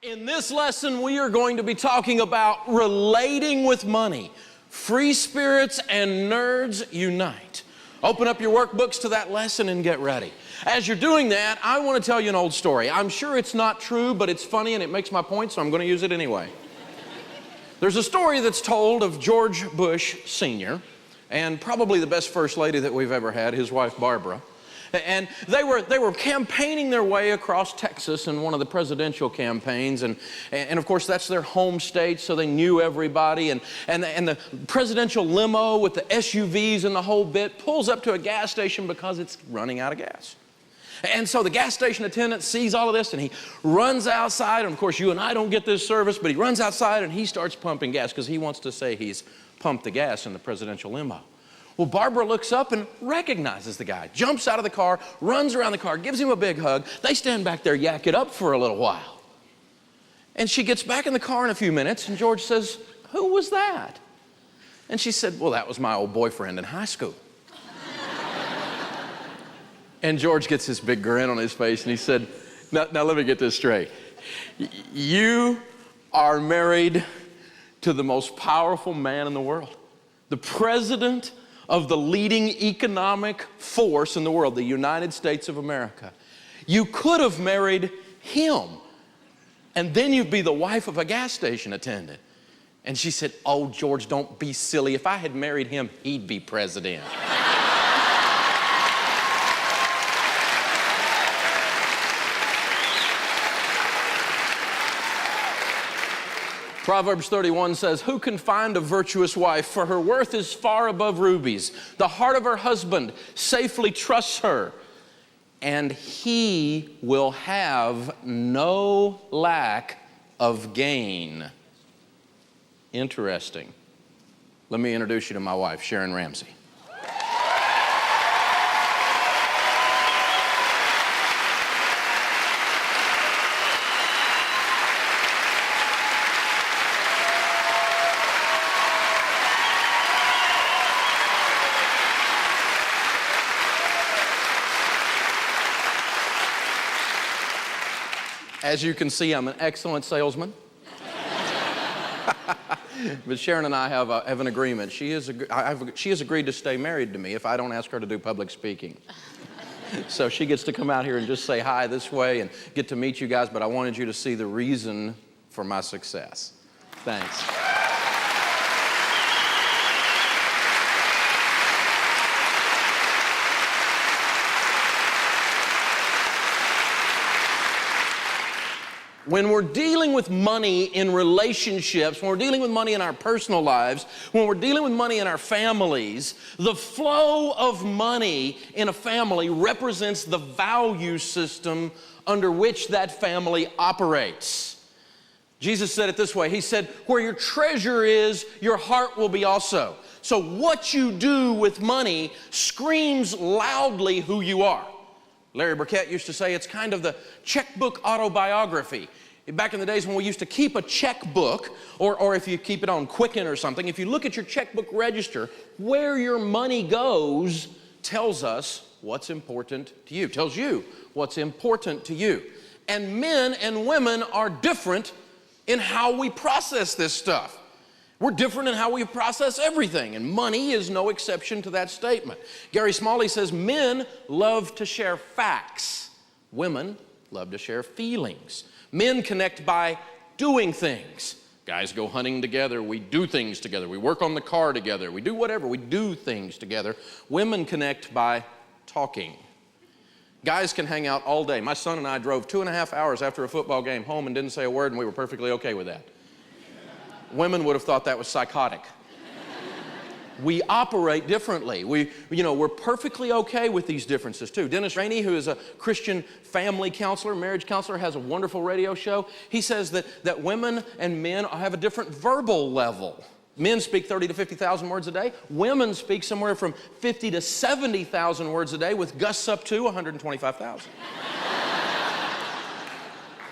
In this lesson, we are going to be talking about relating with money. Free spirits and nerds unite. Open up your workbooks to that lesson and get ready. As you're doing that, I want to tell you an old story. I'm sure it's not true, but it's funny and it makes my point, so I'm going to use it anyway. There's a story that's told of George Bush Sr. and probably the best first lady that we've ever had, his wife Barbara. And they were campaigning their way across Texas in one of the presidential campaigns, and of course that's their home state, so they knew everybody. And the presidential limo with the SUVs and the whole bit pulls up to a gas station because it's running out of gas. And so the gas station attendant sees all of this, and he runs outside. And of course, you and I don't get this service, but he runs outside and he starts pumping gas because he wants to say he's pumped the gas in the presidential limo. Well, Barbara looks up and recognizes the guy, jumps out of the car, runs around the car, gives him a big hug. They stand back there, yak it up for a little while. And she gets back in the car in a few minutes, and George says, "Who was that?" And she said, "Well, that was my old boyfriend in high school." And George gets this big grin on his face, and he said, now let me get this straight. You are married to the most powerful man in the world, the president of the leading economic force in the world, the United States of America. You could have married him, and then you'd be the wife of a gas station attendant. And she said, "Oh, George, don't be silly. If I had married him, he'd be president." Proverbs 31 says, "Who can find a virtuous wife? For her worth is far above rubies. The heart of her husband safely trusts her, and he will have no lack of gain." Interesting. Let me introduce you to my wife, Sharon Ramsey. As you can see, I'm an excellent salesman. But Sharon and I have an agreement. She has agreed to stay married to me if I don't ask her to do public speaking. So she gets to come out here and just say hi this way and get to meet you guys, but I wanted you to see the reason for my success. Thanks. When we're dealing with money in relationships, when we're dealing with money in our personal lives, when we're dealing with money in our families, the flow of money in a family represents the value system under which that family operates. Jesus said it this way. He said, "Where your treasure is, your heart will be also." So what you do with money screams loudly who you are. Larry Burkett used to say it's kind of the checkbook autobiography. Back in the days when we used to keep a checkbook, or if you keep it on Quicken or something, if you look at your checkbook register, where your money goes tells us what's important to you, tells you what's important to you. And men and women are different in how we process this stuff. We're different in how we process everything, and money is no exception to that statement. Gary Smalley says men love to share facts. Women love to share feelings. Men connect by doing things. Guys go hunting together. We do things together. We work on the car together. We do whatever. We do things together. Women connect by talking. Guys can hang out all day. My son and I drove 2.5 hours after a football game home and didn't say a word, and we were perfectly okay with that. Women would have thought that was psychotic. We operate differently. We're perfectly okay with these differences too. Dennis Rainey, who is a Christian family counselor, marriage counselor, has a wonderful radio show. He says that women and men have a different verbal level. Men speak 30 to 50,000 words a day. Women speak somewhere from 50 to 70,000 words a day, with gusts up to 125,000.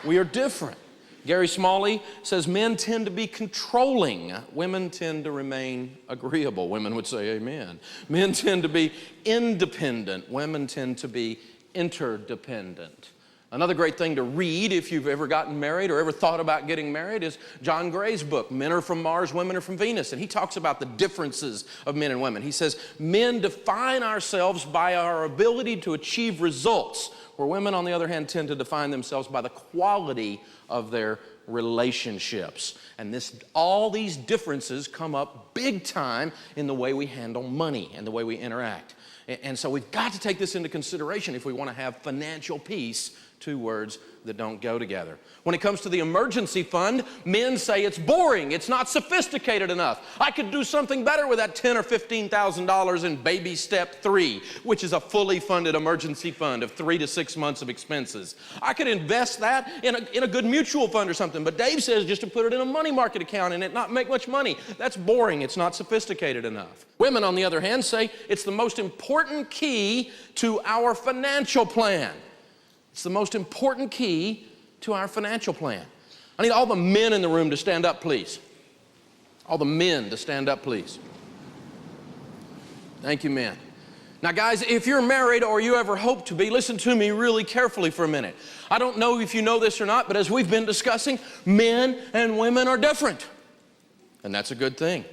We are different. Gary Smalley says men tend to be controlling. Women tend to remain agreeable. Women would say amen. Men tend to be independent. Women tend to be interdependent. Another great thing to read if you've ever gotten married or ever thought about getting married is John Gray's book, Men Are From Mars, Women Are From Venus. And he talks about the differences of men and women. He says, men define ourselves by our ability to achieve results, where women, on the other hand, tend to define themselves by the quality of their relationships. And all these differences come up big time in the way we handle money and the way we interact. And so we've got to take this into consideration if we want to have financial peace. Two words that don't go together. When it comes to the emergency fund, men say it's boring, it's not sophisticated enough. I could do something better with that $10,000 or $15,000 in baby step 3, which is a fully funded emergency fund of 3 to 6 months of expenses. I could invest that in a good mutual fund or something, but Dave says just to put it in a money market account and it not make much money. That's boring, it's not sophisticated enough. Women, on the other hand, say it's the most important key to our financial plan. It's the most important key to our financial plan. I need all the men in the room to stand up, please. All the men to stand up, please. Thank you, men. Now, guys, if you're married or you ever hope to be, listen to me really carefully for a minute. I don't know if you know this or not, but as we've been discussing, men and women are different. And that's a good thing.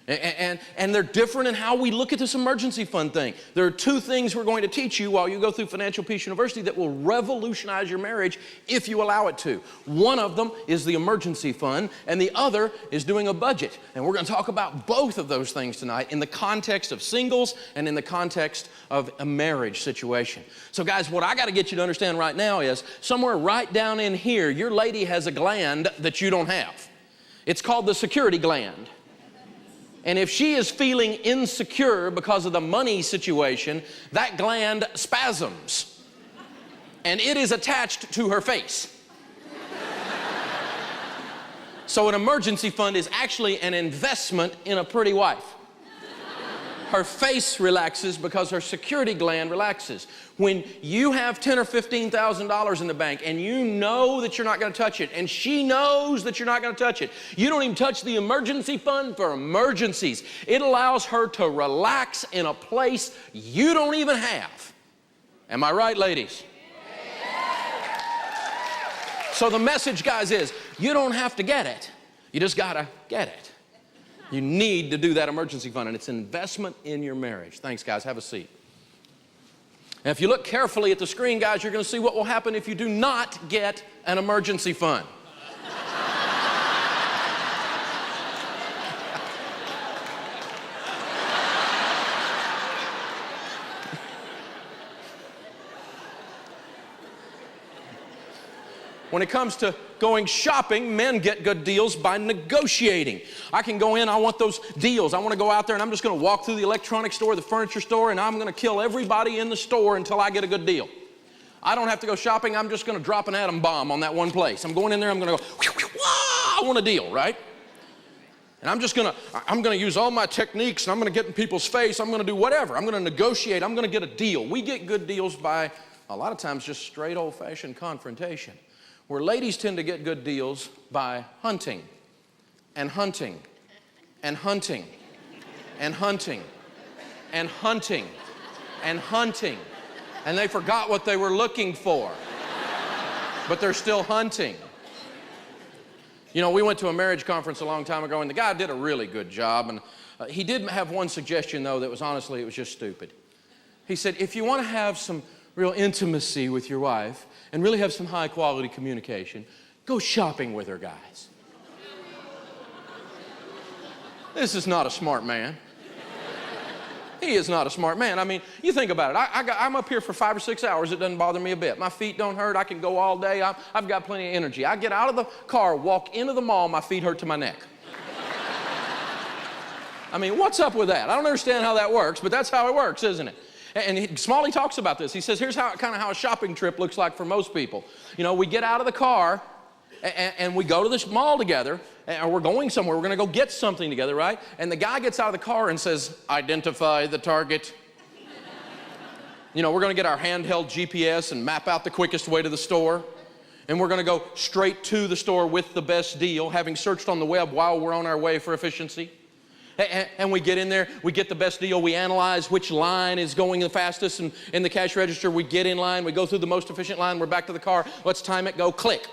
And they're different in how we look at this emergency fund thing. There are 2 things we're going to teach you while you go through Financial Peace University that will revolutionize your marriage if you allow it to. One of them is the emergency fund, and the other is doing a budget. And we're going to talk about both of those things tonight in the context of singles and in the context of a marriage situation. So guys, what I got to get you to understand right now is somewhere right down in here, your lady has a gland that you don't have. It's called the security gland. And if she is feeling insecure because of the money situation, that gland spasms. And it is attached to her face. So an emergency fund is actually an investment in a pretty wife. Her face relaxes because her security gland relaxes. When you have $10,000 or $15,000 in the bank and you know that you're not going to touch it, and she knows that you're not going to touch it, you don't even touch the emergency fund for emergencies. It allows her to relax in a place you don't even have. Am I right, ladies? So the message, guys, is you don't have to get it. You just got to get it. You need to do that emergency fund, and it's an investment in your marriage. Thanks, guys. Have a seat. And if you look carefully at the screen, guys, you're going to see what will happen if you do not get an emergency fund. When it comes to going shopping, men get good deals by negotiating. I can go in, I want those deals. I want to go out there and I'm just going to walk through the electronics store, the furniture store, and I'm going to kill everybody in the store until I get a good deal. I don't have to go shopping. I'm just going to drop an atom bomb on that one place. I'm going in there, I'm going to go, I want a deal, right? And I'm going to use all my techniques, and I'm going to get in people's face. I'm going to do whatever. I'm going to negotiate. I'm going to get a deal. We get good deals by, a lot of times, just straight old-fashioned confrontation. Where ladies tend to get good deals by hunting and hunting and hunting and hunting and hunting and hunting. And they forgot what they were looking for, but they're still hunting. You know, we went to a marriage conference a long time ago, and the guy did a really good job. And he did have one suggestion, though, that was honestly, it was just stupid. He said, if you want to have some real intimacy with your wife and really have some high quality communication, go shopping with her, guys. This is not a smart man. He is not a smart man. I mean, you think about it. I'm up here for 5 or 6 hours. It doesn't bother me a bit. My feet don't hurt. I can go all day. I've got plenty of energy. I get out of the car, walk into the mall, my feet hurt to my neck. I mean, what's up with that? I don't understand how that works, but that's how it works, isn't it? And Smalley talks about this. He says, here's how a shopping trip looks like for most people. You know, we get out of the car and we go to this mall together, or we're going somewhere. We're going to go get something together, right? And the guy gets out of the car and says, identify the target. You know, we're going to get our handheld GPS and map out the quickest way to the store. And we're going to go straight to the store with the best deal, having searched on the web while we're on our way for efficiency. And we get in there, we get the best deal, we analyze which line is going the fastest, and in the cash register, we get in line, we go through the most efficient line, we're back to the car, let's time it, go, click.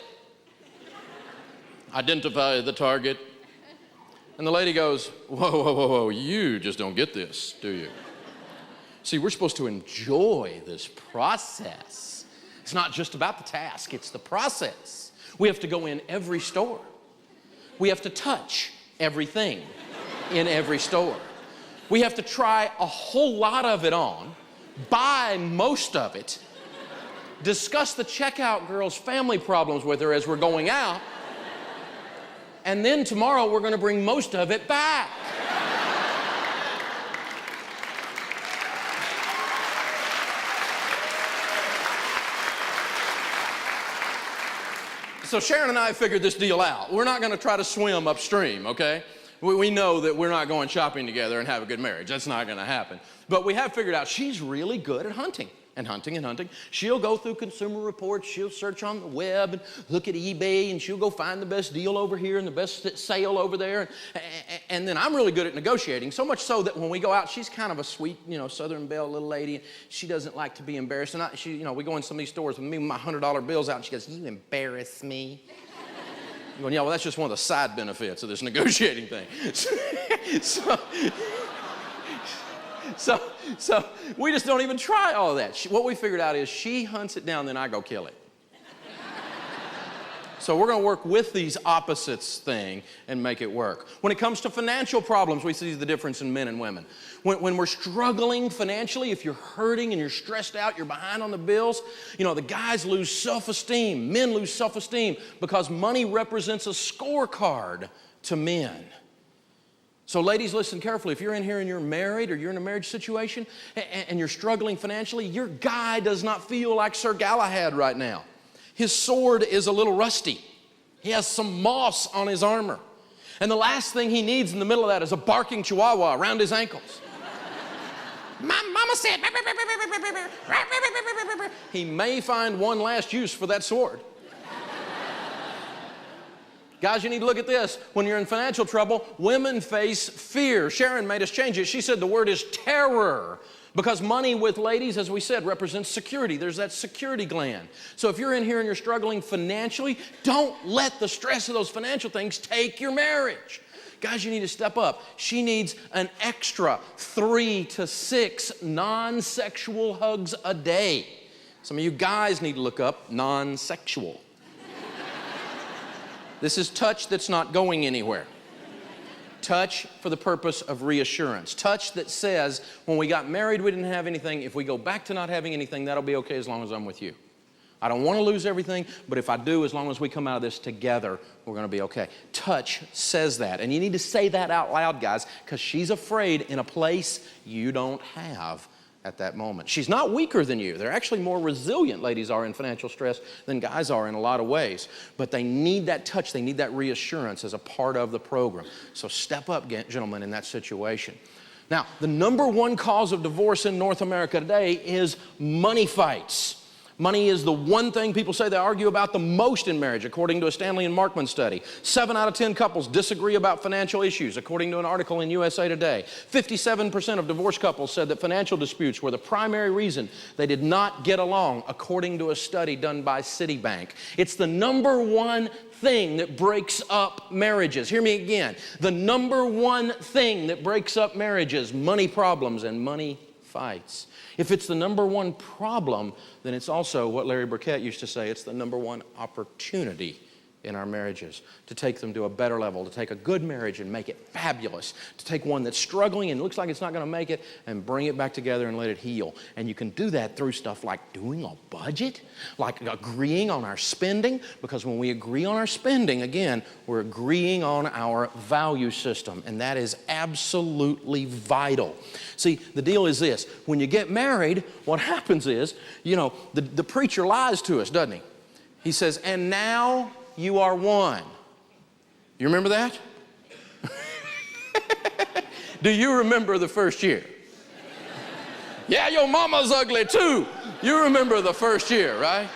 Identify the target. And the lady goes, whoa, whoa, whoa, whoa, you just don't get this, do you? See, we're supposed to enjoy this process. It's not just about the task, it's the process. We have to go in every store. We have to touch everything in every store. We have to try a whole lot of it on, buy most of it, discuss the checkout girl's family problems with her as we're going out, and then tomorrow we're going to bring most of it back. So Sharon and I figured this deal out. We're not going to try to swim upstream, okay? We know that we're not going shopping together and have a good marriage. That's not going to happen. But we have figured out she's really good at hunting. And hunting and hunting. She'll go through Consumer Reports, she'll search on the web and look at eBay, and she'll go find the best deal over here and the best sale over there. And then I'm really good at negotiating, so much so that when we go out, she's kind of a sweet, Southern Belle little lady, and she doesn't like to be embarrassed. And we go in some of these stores with me with my $100 bills out, and she goes, "You embarrass me." I'm going, yeah, well, that's just one of the side benefits of this negotiating thing. So we just don't even try all of that. What we figured out is she hunts it down, then I go kill it. So we're going to work with these opposites thing and make it work. When it comes to financial problems, we see the difference in men and women. When we're struggling financially, if you're hurting and you're stressed out, you're behind on the bills, the guys lose self-esteem. Men lose self-esteem because money represents a scorecard to men. So ladies, listen carefully. If you're in here and you're married or you're in a marriage situation and you're struggling financially, your guy does not feel like Sir Galahad right now. His sword is a little rusty. He has some moss on his armor. And the last thing he needs in the middle of that is a barking chihuahua around his ankles. My mama said, he may find one last use for that sword. Guys, you need to look at this. When you're in financial trouble, women face fear. Sharon made us change it. She said the word is terror. Because money with ladies, as we said, represents security. There's that security gland. So if you're in here and you're struggling financially, don't let the stress of those financial things take your marriage. Guys, you need to step up. She needs an extra 3 to 6 non-sexual hugs a day. Some of you guys need to look up non-sexual. This is touch that's not going anywhere. Touch for the purpose of reassurance. Touch that says, when we got married, we didn't have anything. If we go back to not having anything, that'll be okay as long as I'm with you. I don't want to lose everything, but if I do, as long as we come out of this together, we're going to be okay. Touch says that. And you need to say that out loud, guys, because she's afraid in a place you don't have at that moment. She's not weaker than you. They're actually more resilient, ladies are, in financial stress than guys are in a lot of ways. But they need that touch. They need that reassurance as a part of the program. So step up, gentlemen, in that situation. Now, the number one cause of divorce in North America today is money fights. Money is the one thing people say they argue about the most in marriage, according to a Stanley and Markman study. 7 out of 10 couples disagree about financial issues, according to an article in USA Today. 57% of divorced couples said that financial disputes were the primary reason they did not get along, according to a study done by Citibank. It's the number one thing that breaks up marriages. Hear me again. The number one thing that breaks up marriages, money problems and money fights. If it's the number one problem, then it's also what Larry Burkett used to say, it's the number one opportunity in our marriages to take them to a better level, to take a good marriage and make it fabulous, to take one that's struggling and looks like it's not going to make it and bring it back together and let it heal. And you can do that through stuff like doing a budget, like agreeing on our spending, because when we agree on our spending, again, we're agreeing on our value system, and that is absolutely vital. See, the deal is this. When you get married, what happens is, the preacher lies to us, doesn't he? He says, and now you are one. You remember that? Do you remember the first year? Yeah, your mama's ugly too. You remember the first year, right?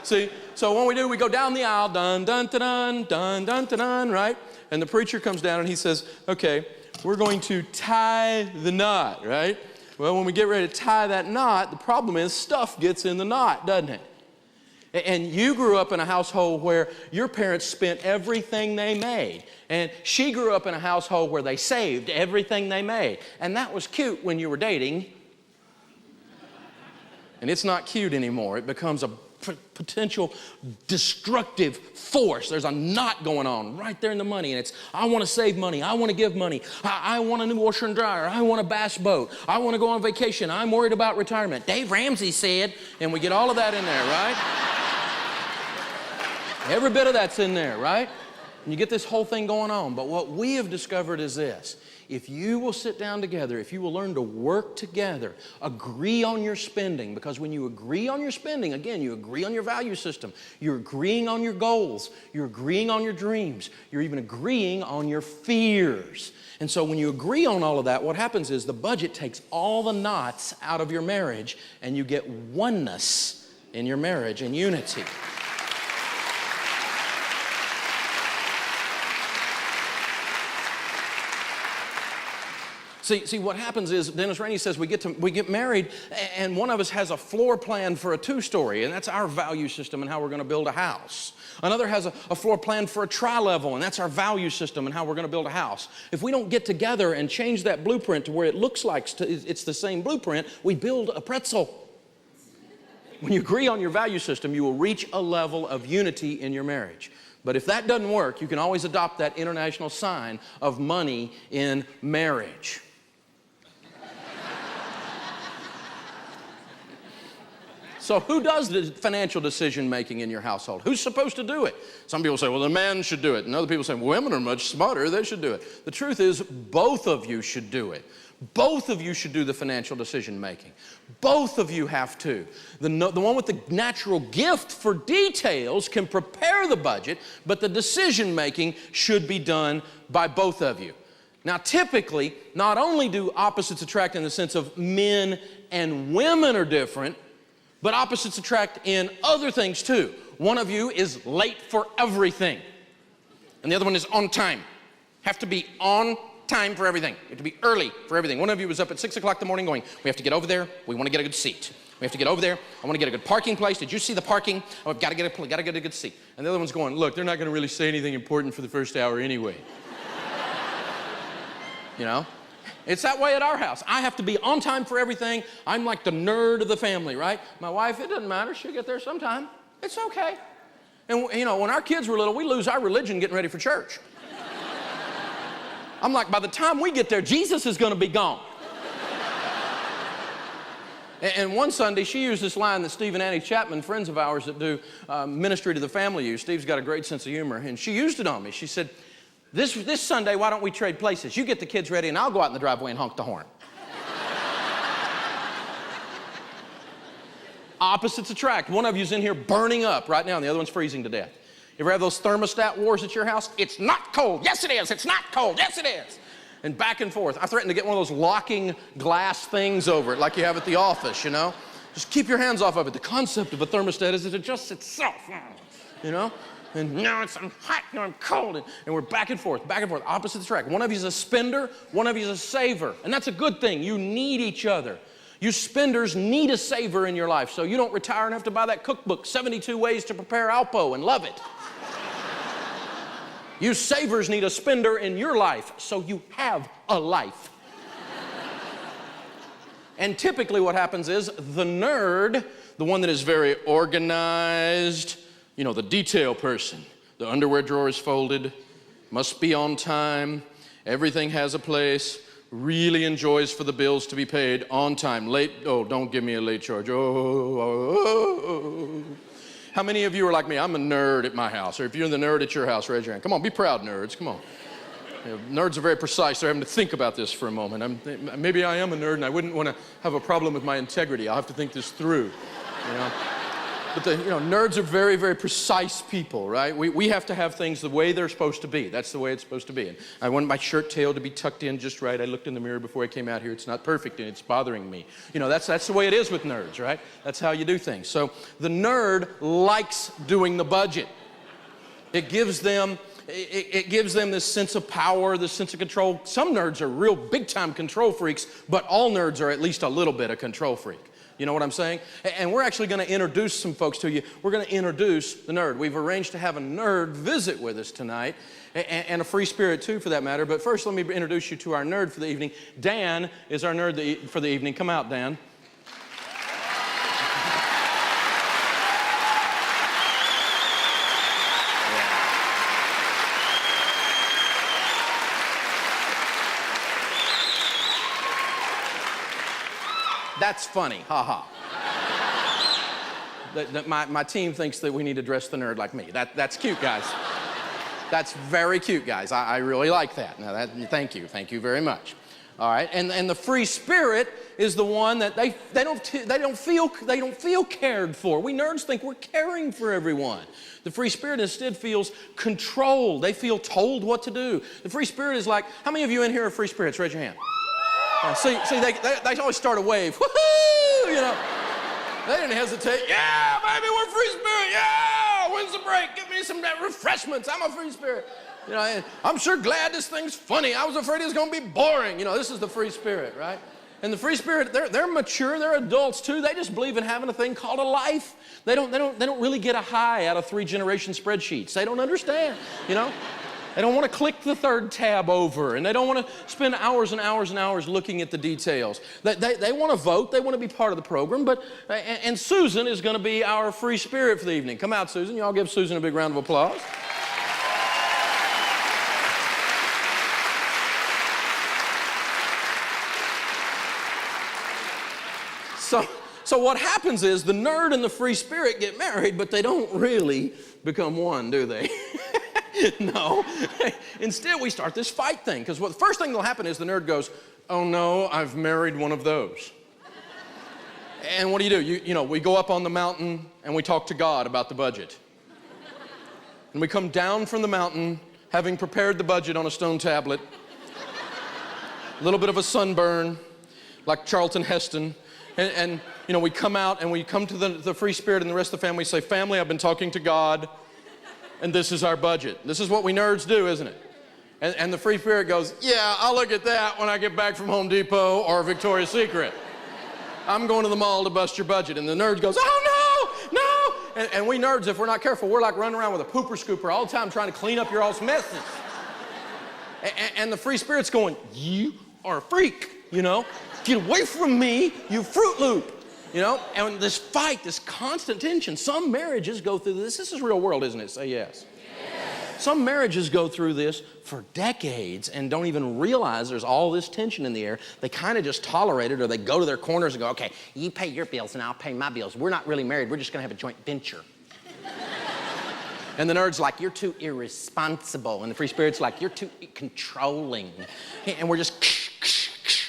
See, so what we do, we go down the aisle, dun, dun, dun, dun, dun, dun, dun, right? And the preacher comes down and he says, okay, we're going to tie the knot, right? Well, when we get ready to tie that knot, the problem is stuff gets in the knot, doesn't it? And you grew up in a household where your parents spent everything they made. And she grew up in a household where they saved everything they made. And that was cute when you were dating. And it's not cute anymore. It becomes a potential destructive force. There's a knot going on right there in the money. And it's, I want to save money. I want to give money. I want a new washer and dryer. I want a bass boat. I want to go on vacation. I'm worried about retirement. Dave Ramsey said, and we get all of that in there, right? Every bit of that's in there, right? And you get this whole thing going on. But what we have discovered is this. If you will sit down together, if you will learn to work together, agree on your spending, because when you agree on your spending, again, you agree on your value system, you're agreeing on your goals, you're agreeing on your dreams, you're even agreeing on your fears. And so when you agree on all of that, what happens is the budget takes all the knots out of your marriage and you get oneness in your marriage and unity. See, what happens is, Dennis Rainey says we get married, and one of us has a floor plan for a two-story, and that's our value system and how we're going to build a house. Another has a floor plan for a tri-level, and that's our value system and how we're going to build a house. If we don't get together and change that blueprint to where it looks like it's the same blueprint, we build a pretzel. When you agree on your value system, you will reach a level of unity in your marriage. But if that doesn't work, you can always adopt that international sign of money in marriage. So who does the financial decision making in your household? Who's supposed to do it? Some people say, well, the man should do it. And other people say, well, women are much smarter, they should do it. The truth is, both of you should do it. Both of you should do the financial decision making. Both of you have to. The one with the natural gift for details can prepare the budget, but the decision making should be done by both of you. Now, typically, not only do opposites attract in the sense of men and women are different, but opposites attract in other things too. One of you is late for everything, and the other one is on time. Have to be on time for everything. You have to be early for everything. One of you was up at 6 o'clock in the morning going, we have to get over there. We want to get a good seat. We have to get over there. I want to get a good parking place. Did you see the parking? Oh, I've got to get a good seat. And the other one's going, look, they're not going to really say anything important for the first hour anyway. You know? It's that way at our house. I have to be on time for everything. I'm like the nerd of the family, right? My wife, it doesn't matter. She'll get there sometime. It's okay. And, you know, when our kids were little, we lose our religion getting ready for church. I'm like, by the time we get there, Jesus is going to be gone. And one Sunday, she used this line that Steve and Annie Chapman, friends of ours that do ministry to the family, use. Steve's got a great sense of humor, and she used it on me. She said, This Sunday, why don't we trade places? You get the kids ready, and I'll go out in the driveway and honk the horn. Opposites attract. One of you's in here burning up right now, and the other one's freezing to death. You ever have those thermostat wars at your house? It's not cold. Yes, it is. It's not cold. Yes, it is. And back and forth. I threatened to get one of those locking glass things over it like you have at the office, you know? Just keep your hands off of it. The concept of a thermostat is it adjusts itself, you know? And now I'm hot, now I'm cold. And we're back and forth, opposites attract. One of you is a spender, one of you is a saver. And that's a good thing. You need each other. You spenders need a saver in your life so you don't retire and have to buy that cookbook, 72 Ways to Prepare Alpo, and love it. You savers need a spender in your life so you have a life. And typically what happens is the nerd, the one that is very organized, you know, the detail person, the underwear drawer is folded, must be on time, everything has a place, really enjoys for the bills to be paid on time. Late, oh, don't give me a late charge. Oh. How many of you are like me? I'm a nerd at my house. Or if you're the nerd at your house, raise your hand. Come on, be proud, nerds. Come on. You know, nerds are very precise. They're having to think about this for a moment. Maybe I am a nerd and I wouldn't want to have a problem with my integrity. I'll have to think this through, you know. But nerds are very, very precise people, right? We have to have things the way they're supposed to be. That's the way it's supposed to be. And I want my shirt tail to be tucked in just right. I looked in the mirror before I came out here. It's not perfect and it's bothering me. You know, that's the way it is with nerds, right? That's how you do things. So the nerd likes doing the budget. It gives them it gives them this sense of power, this sense of control. Some nerds are real big-time control freaks, but all nerds are at least a little bit a control freak. You know what I'm saying? And we're actually going to introduce some folks to you. We're going to introduce the nerd. We've arranged to have a nerd visit with us tonight, and a free spirit too for that matter. But first, let me introduce you to our nerd for the evening. Dan is our nerd for the evening. Come out, Dan. That's funny, ha ha. My team thinks that we need to dress the nerd like me. That's cute, guys. That's very cute, guys. I really like that. Now, thank you very much. All right, and the free spirit is the one that they don't feel cared for. We nerds think we're caring for everyone. The free spirit instead feels controlled. They feel told what to do. The free spirit is like, how many of you in here are free spirits? Raise your hand. See, they always start a wave. Woohoo! You know, they didn't hesitate. Yeah, baby, we're free spirit. Yeah, when's the break? Give me some refreshments. I'm a free spirit. You know, and I'm sure glad this thing's funny. I was afraid it was going to be boring. You know, this is the free spirit, right? And the free spirit, they're mature. They're adults too. They just believe in having a thing called a life. They don't really get a high out of 3-generation spreadsheets. They don't understand. You know. They don't want to click the third tab over, and they don't want to spend hours and hours and hours looking at the details. They want to vote. They want to be part of the program. And Susan is going to be our free spirit for the evening. Come out, Susan. Y'all give Susan a big round of applause. So what happens is the nerd and the free spirit get married, but they don't really become one, do they? No. Instead, we start this fight thing, because the first thing that'll happen is the nerd goes, oh no, I've married one of those. And what do? You know, we go up on the mountain and we talk to God about the budget. And we come down from the mountain having prepared the budget on a stone tablet, a little bit of a sunburn, like Charlton Heston. And you know, we come out and we come to the free spirit and the rest of the family, say, family, I've been talking to God. And this is our budget. This is what we nerds do, isn't it? And the free spirit goes, yeah, I'll look at that when I get back from Home Depot or Victoria's Secret. I'm going to the mall to bust your budget. And the nerd goes, oh, no. And we nerds, if we're not careful, we're like running around with a pooper scooper all the time trying to clean up your all's messes. And the free spirit's going, you are a freak, you know? Get away from me, you Fruit Loop. You know, and this fight, this constant tension, some marriages go through this. This is real world, isn't it? Say yes. Yes. Some marriages go through this for decades and don't even realize there's all this tension in the air. They kind of just tolerate it, or they go to their corners and go, okay, you pay your bills and I'll pay my bills. We're not really married. We're just going to have a joint venture. And the nerd's like, you're too irresponsible. And the free spirit's like, you're too controlling. And we're just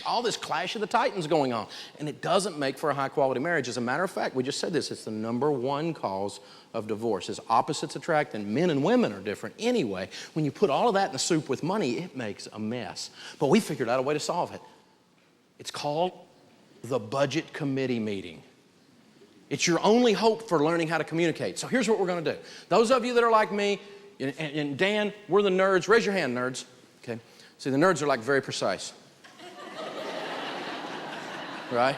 all this clash of the titans going on. And it doesn't make for a high-quality marriage. As a matter of fact, we just said this, it's the #1 cause of divorce. As opposites attract, and men and women are different anyway, when you put all of that in the soup with money, it makes a mess. But we figured out a way to solve it. It's called the budget committee meeting. It's your only hope for learning how to communicate. So here's what we're going to do. Those of you that are like me, and Dan, we're the nerds. Raise your hand, nerds. Okay. See, the nerds are like very precise. Right?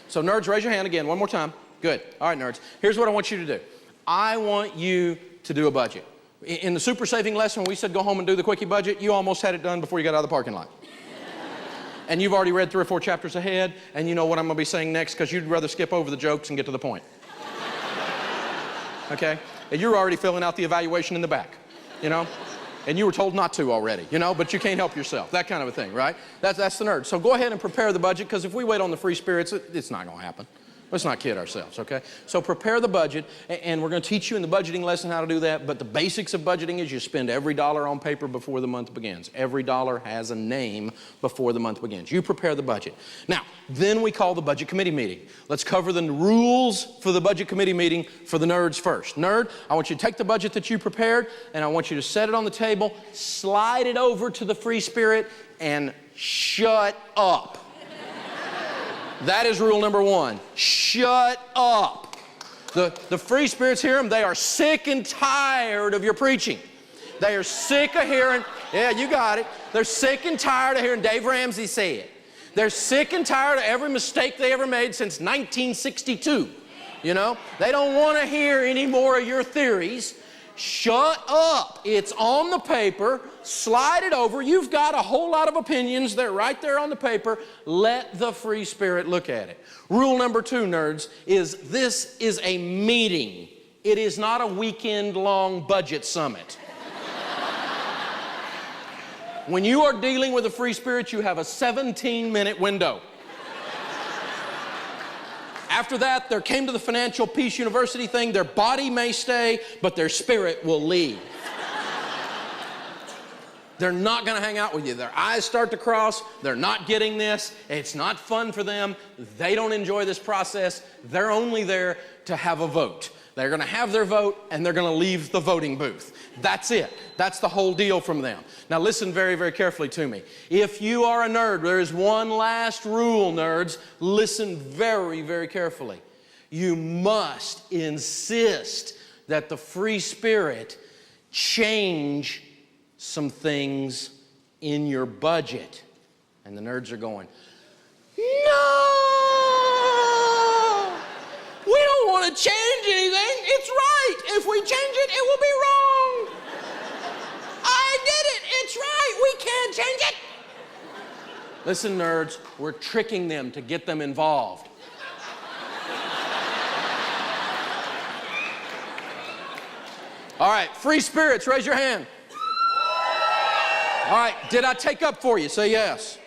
So nerds, raise your hand again one more time. Good. All right, nerds. Here's what I want you to do. I want you to do a budget. In the super saving lesson, when we said go home and do the quickie budget, you almost had it done before you got out of the parking lot. And you've already read 3 or 4 chapters ahead, and you know what I'm going to be saying next because you'd rather skip over the jokes and get to the point. Okay? And you're already filling out the evaluation in the back, you know? And you were told not to already, you know, but you can't help yourself. That kind of a thing, right? That's the nerd. So go ahead and prepare the budget, because if we wait on the free spirits, it's not going to happen. Let's not kid ourselves, okay? So prepare the budget, and we're going to teach you in the budgeting lesson how to do that. But the basics of budgeting is you spend every dollar on paper before the month begins. Every dollar has a name before the month begins. You prepare the budget. Now, then we call the budget committee meeting. Let's cover the rules for the budget committee meeting for the nerds first. Nerd, I want you to take the budget that you prepared, and I want you to set it on the table, slide it over to the free spirit, and shut up. That is rule #1. Shut up. The free spirits hear them. They are sick and tired of your preaching. They are sick of hearing, yeah, you got it. They're sick and tired of hearing Dave Ramsey say it. They're sick and tired of every mistake they ever made since 1962. You know, they don't want to hear any more of your theories. Shut up. It's on the paper. Slide it over. You've got a whole lot of opinions. They're right there on the paper. Let the free spirit look at it. Rule number 2, nerds, is this is a meeting. It is not a weekend-long budget summit. When you are dealing with a free spirit, you have a 17-minute window. After that, there came to the Financial Peace University thing. Their body may stay, but their spirit will leave. They're not going to hang out with you. Their eyes start to cross. They're not getting this. It's not fun for them. They don't enjoy this process. They're only there to have a vote. They're going to have their vote, and they're going to leave the voting booth. That's it. That's the whole deal from them. Now listen very, very carefully to me. If you are a nerd, there is one last rule, nerds. Listen very, very carefully. You must insist that the free spirit change some things in your budget. And the nerds are going, no! We don't want to change anything. It's right. If we change it, it will be wrong. I did it. It's right. We can't change it. Listen, nerds, we're tricking them to get them involved. All right, free spirits, raise your hand. All right, did I take up for you? Say yes.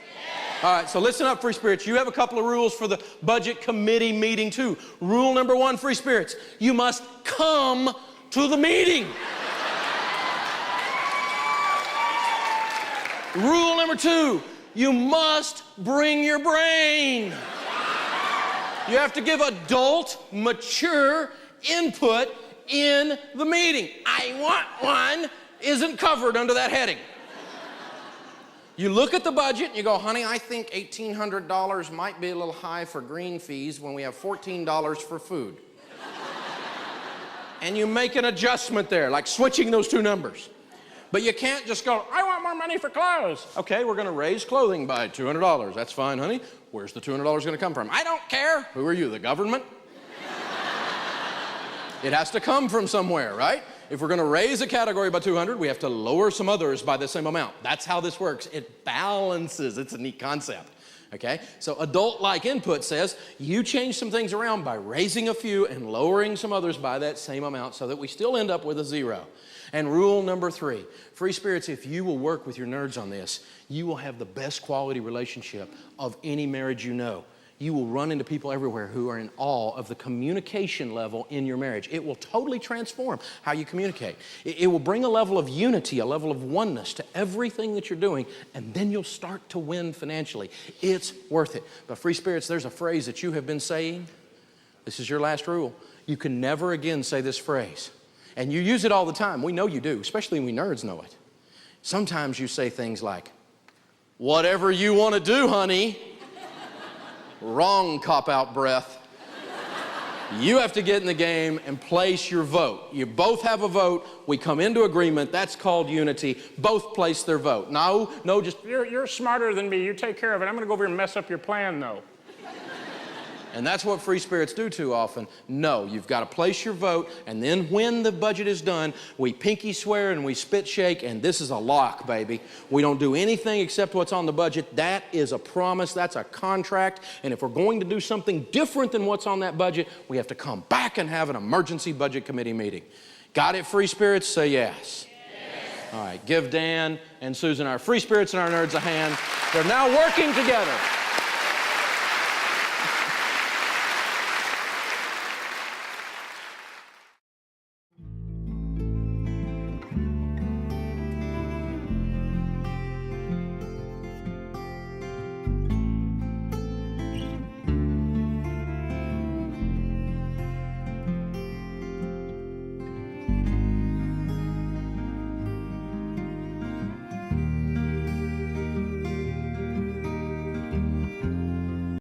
All right, so listen up, free spirits. You have a couple of rules for the budget committee meeting too. Rule number 1, free spirits. You must come to the meeting. Rule number 2, you must bring your brain. You have to give adult, mature input in the meeting. I want one isn't covered under that heading. You look at the budget and you go, honey, I think $1,800 might be a little high for green fees when we have $14 for food. And you make an adjustment there, like switching those two numbers. But you can't just go, I want more money for clothes. Okay, we're going to raise clothing by $200. That's fine, honey. Where's the $200 going to come from? I don't care. Who are you, the government? It has to come from somewhere, right? If we're going to raise a category by 200, we have to lower some others by the same amount. That's how this works. It balances. It's a neat concept. Okay? So adult-like input says you change some things around by raising a few and lowering some others by that same amount so that we still end up with a 0. And rule number 3, free spirits, if you will work with your nerds on this, you will have the best quality relationship of any marriage you know. You will run into people everywhere who are in awe of the communication level in your marriage. It will totally transform how you communicate. It will bring a level of unity, a level of oneness to everything that you're doing, and then you'll start to win financially. It's worth it. But free spirits, there's a phrase that you have been saying. This is your last rule. You can never again say this phrase. And you use it all the time. We know you do, especially we nerds know it. Sometimes you say things like, whatever you want to do, honey. Wrong cop-out breath. You have to get in the game and place your vote. You both have a vote. We come into agreement. That's called unity. Both place their vote. No, just... You're smarter than me. You take care of it. I'm going to go over here and mess up your plan, though. And that's what free spirits do too often. No, you've got to place your vote, and then when the budget is done, we pinky swear and we spit shake, and this is a lock, baby. We don't do anything except what's on the budget. That is a promise. That's a contract. And if we're going to do something different than what's on that budget, we have to come back and have an emergency budget committee meeting. Got it, free spirits? Say yes. Yes. All right, give Dan and Susan, our free spirits and our nerds, a hand. They're now working together.